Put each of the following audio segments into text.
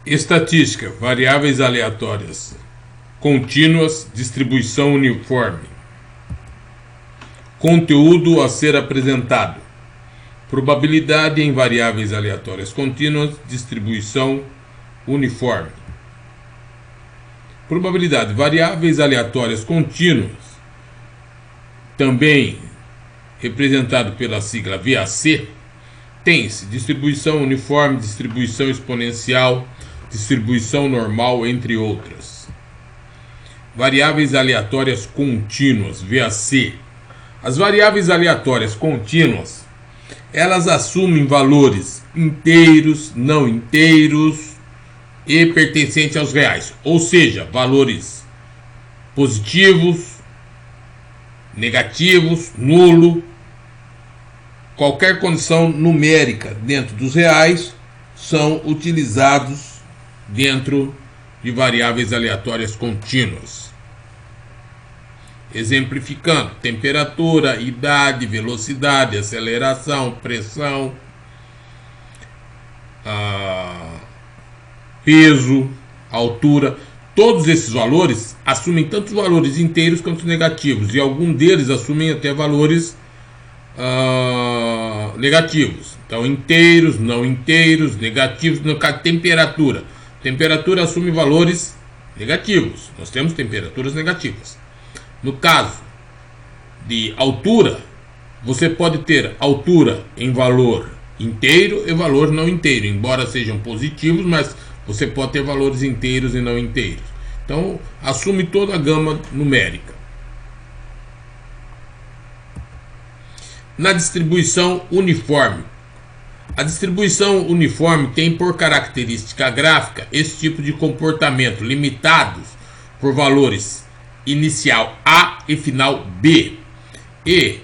Estatística, variáveis aleatórias, contínuas, distribuição uniforme. Conteúdo a ser apresentado. Probabilidade em variáveis aleatórias contínuas, distribuição uniforme. Probabilidade, variáveis aleatórias contínuas, também representado pela sigla VAC, tem-se distribuição uniforme, distribuição exponencial, distribuição normal, entre outras. Variáveis aleatórias contínuas, VAC. As variáveis aleatórias contínuas, elas assumem valores inteiros, não inteiros e pertencentes aos reais, ou seja, valores positivos, negativos, nulo. Qualquer condição numérica dentro dos reais são utilizados dentro de variáveis aleatórias contínuas. Exemplificando: temperatura, idade, velocidade, aceleração, pressão, peso, altura. Todos esses valores assumem tanto os valores inteiros quanto os negativos, e alguns deles assumem até valores negativos. Então, inteiros, não inteiros, negativos. No caso de temperatura, temperatura assume valores negativos. Nós temos temperaturas negativas. No caso de altura, você pode ter altura em valor inteiro e valor não inteiro, embora sejam positivos, mas você pode ter valores inteiros e não inteiros. Então, assume toda a gama numérica. Na distribuição uniforme. A distribuição uniforme tem por característica gráfica esse tipo de comportamento, limitados por valores inicial A e final B. E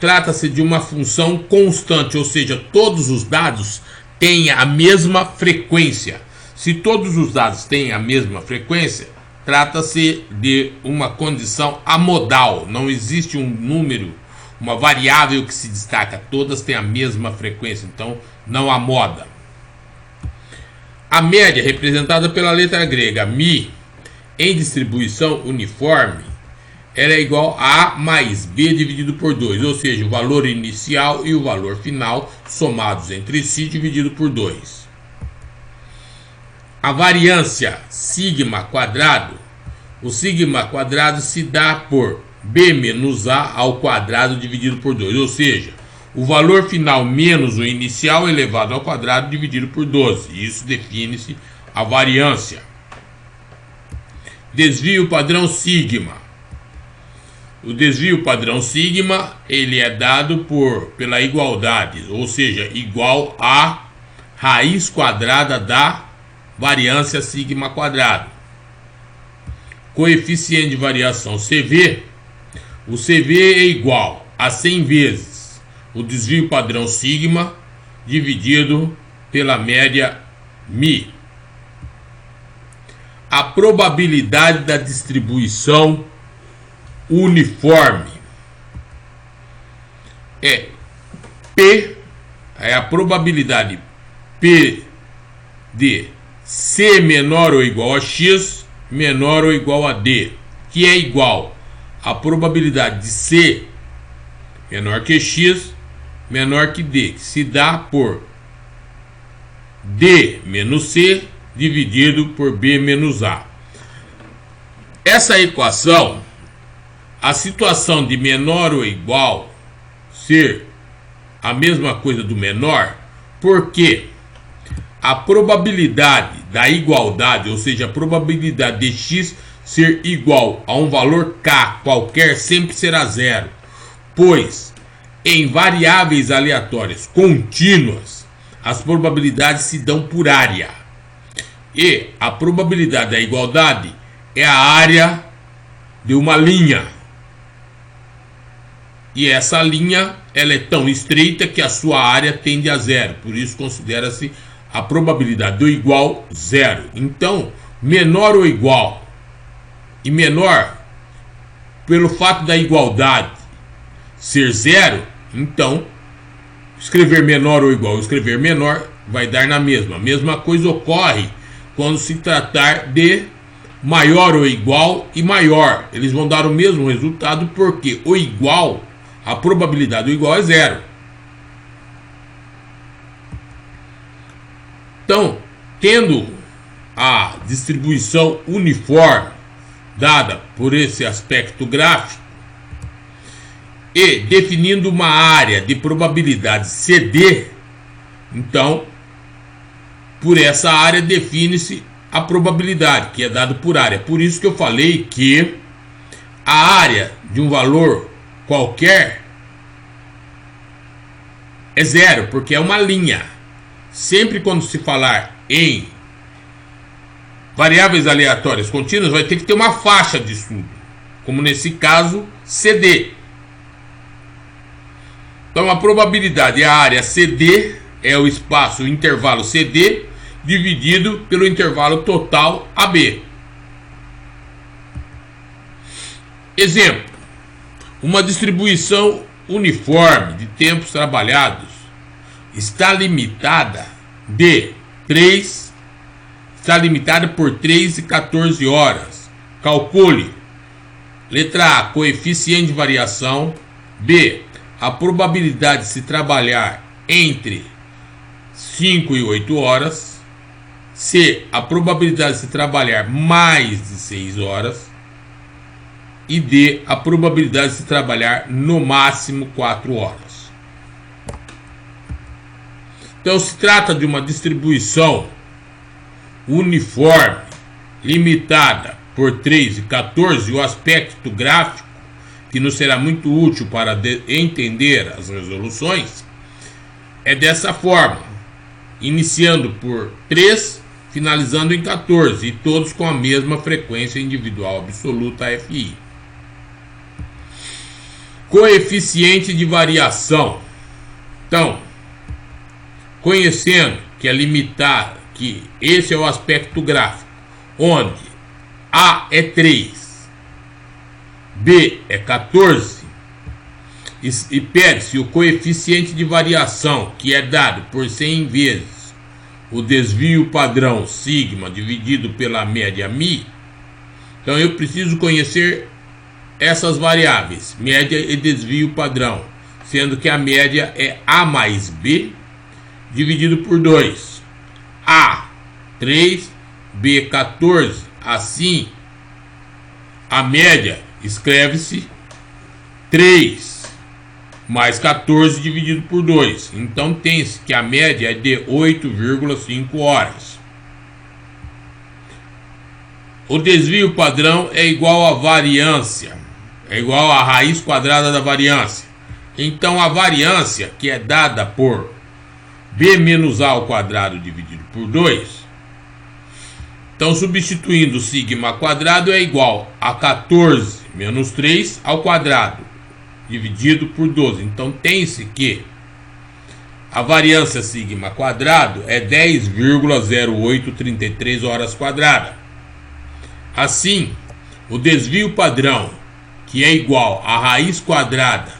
trata-se de uma função constante, ou seja, todos os dados têm a mesma frequência. Se todos os dados têm a mesma frequência, trata-se de uma condição amodal. Não existe um número, uma variável que se destaca. Todas têm a mesma frequência, então não há moda. A média, representada pela letra grega μ, em distribuição uniforme, ela é igual a A mais B dividido por 2, ou seja, o valor inicial e o valor final somados entre si dividido por 2. A variância sigma quadrado, o sigma quadrado se dá por B menos A ao quadrado dividido por 2, ou seja, o valor final menos o inicial elevado ao quadrado dividido por 12. Isso define-se a variância. Desvio padrão sigma. O desvio padrão sigma, ele é dado pela igualdade, ou seja, igual a raiz quadrada da variância sigma quadrado. Coeficiente de variação CV. O CV é igual a 100 vezes o desvio padrão sigma dividido pela média μ. A probabilidade da distribuição uniforme é P, é a probabilidade P de C menor ou igual a X menor ou igual a D, que é igual à probabilidade de C menor que X menor que D, que se dá por D menos C dividido por B menos A. Essa equação, a situação de menor ou igual ser a mesma coisa do menor, porque a probabilidade da igualdade, ou seja, a probabilidade de x ser igual a um valor k qualquer, sempre será zero, pois em variáveis aleatórias contínuas as probabilidades se dão por área, e a probabilidade da igualdade é a área de uma linha, e essa linha ela é tão estreita que a sua área tende a zero, por isso considera-se a probabilidade do igual zero. Então, menor ou igual e menor, pelo fato da igualdade ser zero, então escrever menor ou igual, escrever menor vai dar na mesma. A mesma coisa ocorre quando se tratar de maior ou igual e maior. Eles vão dar o mesmo resultado porque o igual, a probabilidade do igual é zero. Então, tendo a distribuição uniforme dada por esse aspecto gráfico e definindo uma área de probabilidade CD, então, por essa área define-se a probabilidade, que é dada por área. Por isso que eu falei que a área de um valor qualquer é zero, porque é uma linha. Sempre quando se falar em variáveis aleatórias contínuas, vai ter que ter uma faixa de estudo, como nesse caso, CD. Então a probabilidade é a área CD, é o espaço, o intervalo CD, dividido pelo intervalo total AB. Exemplo: uma distribuição uniforme de tempos trabalhados está limitada por 3 e 14 horas. Calcule: letra A, coeficiente de variação. B, a probabilidade de se trabalhar entre 5 e 8 horas. C, a probabilidade de se trabalhar mais de 6 horas. E D, a probabilidade de se trabalhar no máximo 4 horas. Então se trata de uma distribuição uniforme, limitada por 3 e 14, o aspecto gráfico, que nos será muito útil para entender as resoluções, é dessa forma, iniciando por 3, finalizando em 14, e todos com a mesma frequência individual absoluta FI. Coeficiente de variação. Então, conhecendo que é limitado, que esse é o aspecto gráfico, onde A é 3, B é 14, e pede-se o coeficiente de variação, que é dado por 100 vezes o desvio padrão sigma dividido pela média mi. Então eu preciso conhecer essas variáveis, média e desvio padrão, sendo que a média é A mais B dividido por 2. A 3, B 14. Assim, a média escreve-se 3 mais 14 dividido por 2. Então tem-se que a média é de 8,5 horas. O desvio padrão é igual à variância, é igual à raiz quadrada da variância. Então a variância, que é dada por B menos A ao quadrado dividido por 2. Então, substituindo o sigma quadrado é igual a 14 menos 3 ao quadrado, dividido por 12. Então, tem-se que a variância sigma quadrado é 10,0833 horas quadradas. Assim, o desvio padrão, que é igual à raiz quadrada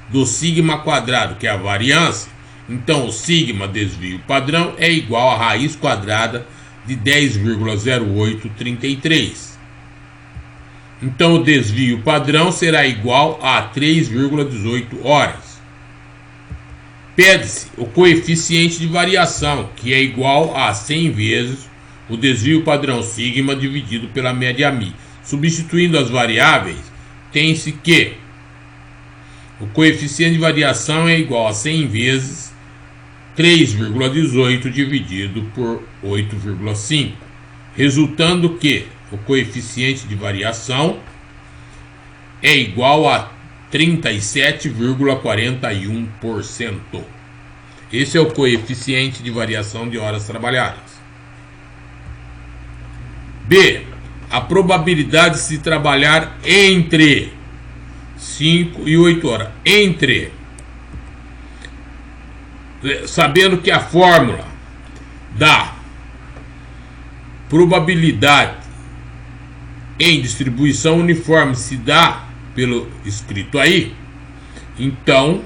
do sigma quadrado, que é a variância, então o sigma desvio padrão é igual à raiz quadrada de 10,0833. Então o desvio padrão será igual a 3,18 horas. Pede-se o coeficiente de variação, que é igual a 100 vezes o desvio padrão sigma dividido pela média mi. Substituindo as variáveis, tem-se que o coeficiente de variação é igual a 100 vezes 3,18 dividido por 8,5, resultando que o coeficiente de variação é igual a 37,41%. Esse é o coeficiente de variação de horas trabalhadas. B, a probabilidade de se trabalhar entre 5 e 8 horas. Sabendo que a fórmula da probabilidade em distribuição uniforme se dá pelo escrito aí, então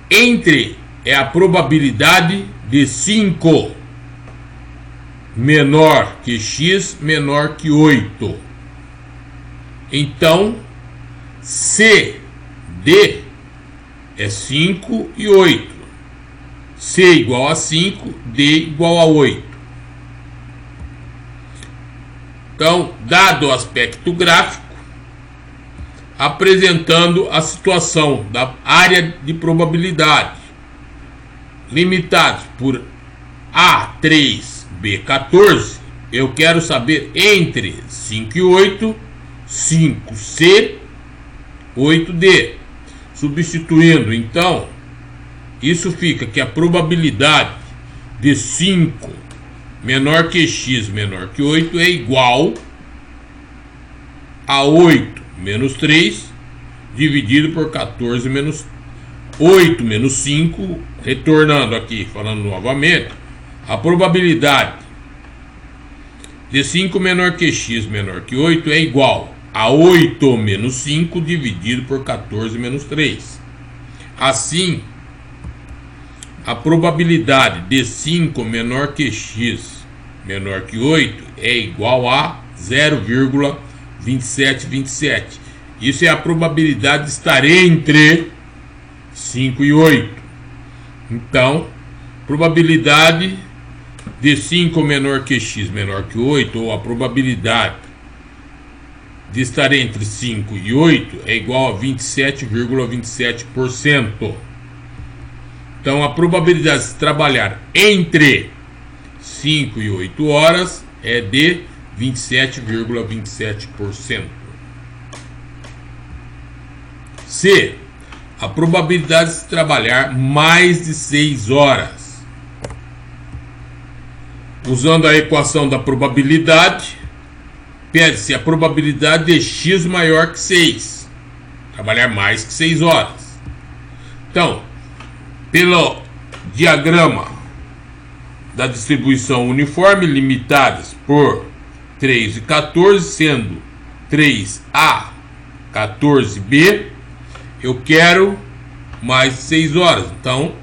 entre é a probabilidade de 5 menor que x menor que 8. Então, C, D é 5 e 8. C igual a 5, D igual a 8. Então, dado o aspecto gráfico, apresentando a situação da área de probabilidade, limitados por A3, B14, eu quero saber entre 5 e 8, 5C, 8D. Substituindo, então, isso fica que a probabilidade de 5 menor que x menor que 8 é igual a 8 menos 3 dividido por 14 menos 8 menos 5, retornando aqui, falando novamente, a probabilidade de 5 menor que x menor que 8 é igual a 8 menos 5 dividido por 14 menos 3. Assim, a probabilidade de 5 menor que x menor que 8 é igual a 0,2727. Isso é a probabilidade de estar entre 5 e 8. Então, probabilidade de 5 menor que x menor que 8, ou a probabilidade de estar entre 5 e 8 é igual a 27,27%. Então, a probabilidade de trabalhar entre 5 e 8 horas é de 27,27%. C. A probabilidade de trabalhar mais de 6 horas. Usando a equação da probabilidade, pede-se a probabilidade de x maior que 6. Trabalhar mais que 6 horas. Então, pelo diagrama da distribuição uniforme, limitadas por 3 e 14, sendo 3A, 14B, eu quero mais 6 horas. Então,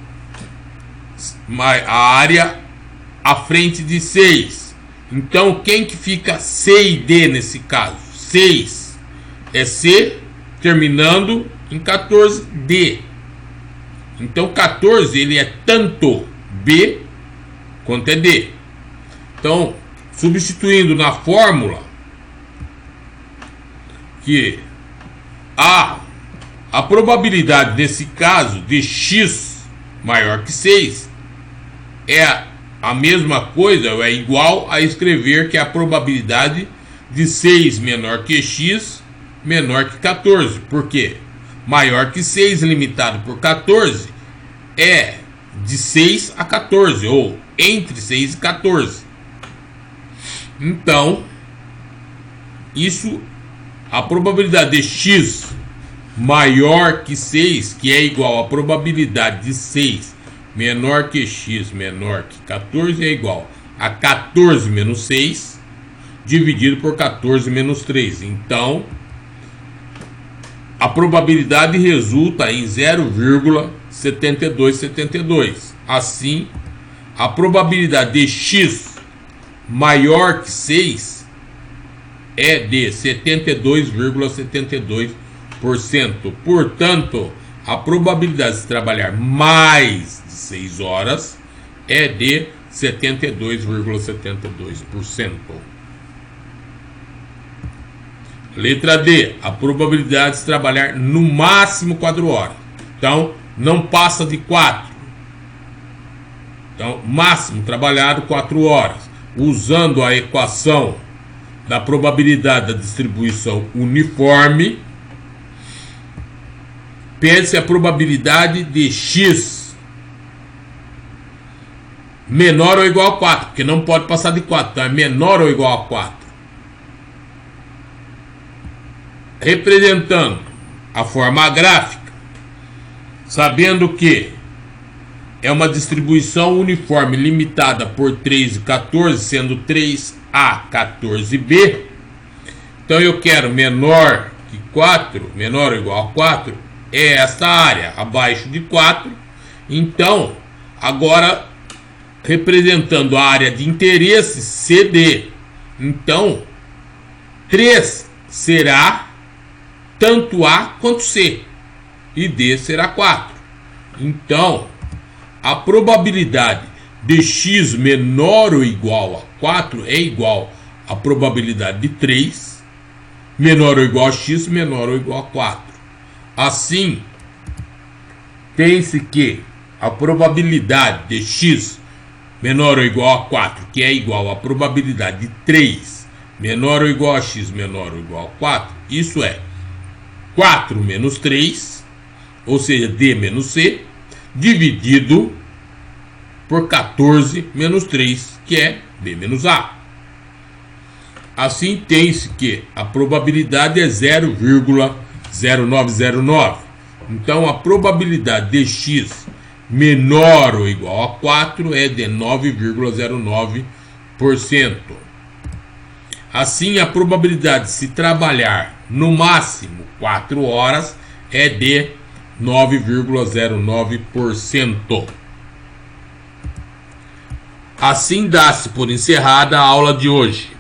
a área à frente de 6. Então, quem que fica C e D nesse caso? 6 é C, terminando em 14D. Então, 14 ele é tanto B quanto é D. Então, substituindo na fórmula que a probabilidade nesse caso de x maior que 6 é a mesma coisa, é igual a escrever que a probabilidade de 6 menor que x menor que 14. Por quê? Maior que 6 limitado por 14 é de 6 a 14, ou entre 6 e 14. Então, isso, a probabilidade de x maior que 6, que é igual à probabilidade de 6 menor que x menor que 14, é igual a 14 menos 6 dividido por 14 menos 3. Então, a probabilidade resulta em 0,7272. Assim, a probabilidade de x maior que 6 é de 72,72%. Portanto, a probabilidade de trabalhar mais de 6 horas é de 72,72%. Letra D. A probabilidade de trabalhar no máximo 4 horas. Então, não passa de 4. Então, máximo trabalhado 4 horas. Usando a equação da probabilidade da distribuição uniforme, pede-se a probabilidade de x menor ou igual a 4, porque não pode passar de 4, então é menor ou igual a 4. Representando a forma gráfica, sabendo que é uma distribuição uniforme limitada por 3 e 14, sendo 3A, 14B. Então eu quero menor que 4, menor ou igual a 4, é esta área, abaixo de 4. Então, agora representando a área de interesse CD. Então, 3 será tanto A quanto C e D será 4. Então, a probabilidade de x menor ou igual a 4 é igual à probabilidade de 3 menor ou igual a x menor ou igual a 4. Assim, tem-se que a probabilidade de x menor ou igual a 4, que é igual à probabilidade de 3 menor ou igual a x menor ou igual a 4, isso é 4 menos 3, ou seja, D menos C, dividido por 14 menos 3, que é B menos A. Assim, tem-se que a probabilidade é 0,0909. Então, a probabilidade de x menor ou igual a 4 é de 9,09%. Assim, a probabilidade de se trabalhar no máximo 4 horas é de 9,09%. Assim dá-se por encerrada a aula de hoje.